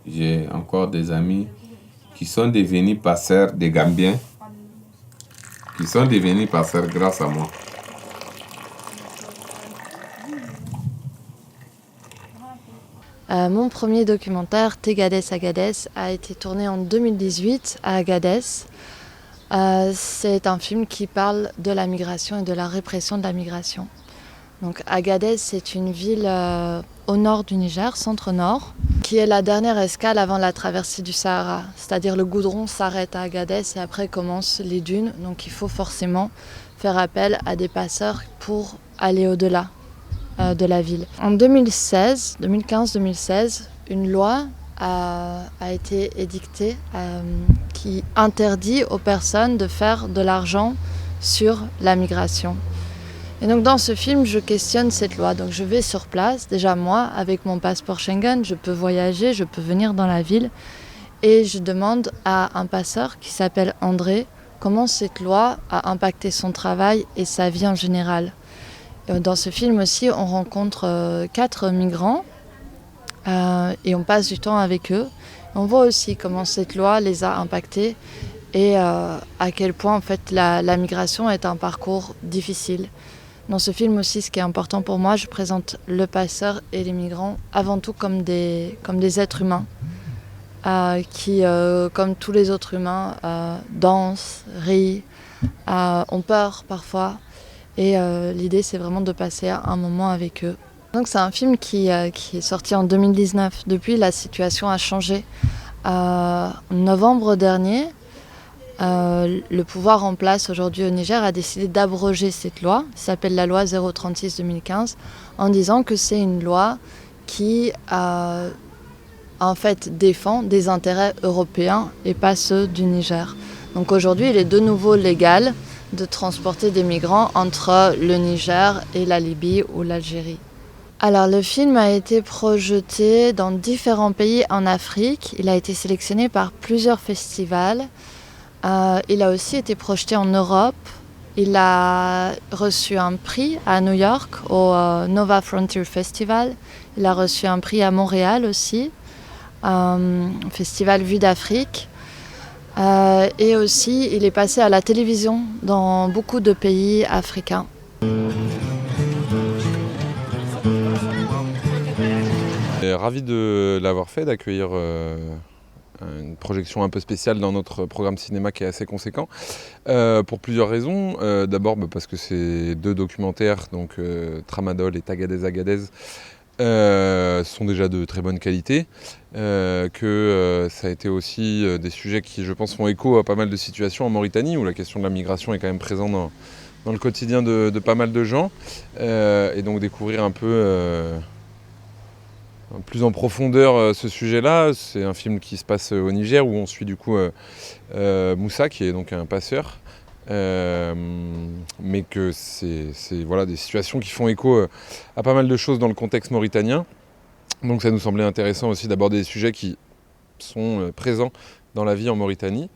J'ai encore des amis qui sont devenus passeurs, des Gambiens, qui sont devenus passeurs grâce à moi. Mon premier documentaire, Tegadès Agadez, a été tourné en 2018 à Agadez. C'est un film qui parle de la migration et de la répression de la migration. Donc Agadez, c'est une ville au nord du Niger, centre-nord, qui est la dernière escale avant la traversée du Sahara. C'est-à-dire le goudron s'arrête à Agadez et après commencent les dunes. Donc il faut forcément faire appel à des passeurs pour aller au-delà de la ville. En 2015-2016, une loi a été édictée qui interdit aux personnes de faire de l'argent sur la migration. Et donc dans ce film, je questionne cette loi. Donc je vais sur place, déjà moi, avec mon passeport Schengen, je peux voyager, je peux venir dans la ville. Et je demande à un passeur qui s'appelle André comment cette loi a impacté son travail et sa vie en général. Dans ce film aussi, on rencontre 4 migrants et on passe du temps avec eux. On voit aussi comment cette loi les a impactés et à quel point en fait la migration est un parcours difficile. Dans ce film aussi, ce qui est important pour moi, je présente le passeur et les migrants avant tout comme des êtres humains qui, comme tous les autres humains, dansent, rient, ont peur parfois. Et l'idée, c'est vraiment de passer un moment avec eux. Donc c'est un film qui est sorti en 2019. Depuis, la situation a changé. En novembre dernier, le pouvoir en place aujourd'hui au Niger a décidé d'abroger cette loi, qui s'appelle la loi 036-2015, en disant que c'est une loi qui en fait défend des intérêts européens et pas ceux du Niger. Donc aujourd'hui, il est de nouveau légal de transporter des migrants entre le Niger et la Libye ou l'Algérie. Alors le film a été projeté dans différents pays en Afrique. Il a été sélectionné par plusieurs festivals. Il a aussi été projeté en Europe. Il a reçu un prix à New York au Nova Frontier Festival. Il a reçu un prix à Montréal aussi, Festival Vue d'Afrique. Et aussi, il est passé à la télévision dans beaucoup de pays africains. Ravi de l'avoir fait, d'accueillir une projection un peu spéciale dans notre programme cinéma qui est assez conséquent, pour plusieurs raisons. D'abord parce que c'est 2 documentaires, donc Tramadol et Tagadez Agadez, sont déjà de très bonne qualité, que ça a été aussi des sujets qui, je pense, font écho à pas mal de situations en Mauritanie, où la question de la migration est quand même présente dans le quotidien de pas mal de gens, et donc découvrir un peu plus en profondeur ce sujet-là. C'est un film qui se passe au Niger, où on suit du coup Moussa, qui est donc un passeur, mais que c'est voilà, des situations qui font écho à pas mal de choses dans le contexte mauritanien. Donc ça nous semblait intéressant aussi d'aborder des sujets qui sont présents dans la vie en Mauritanie.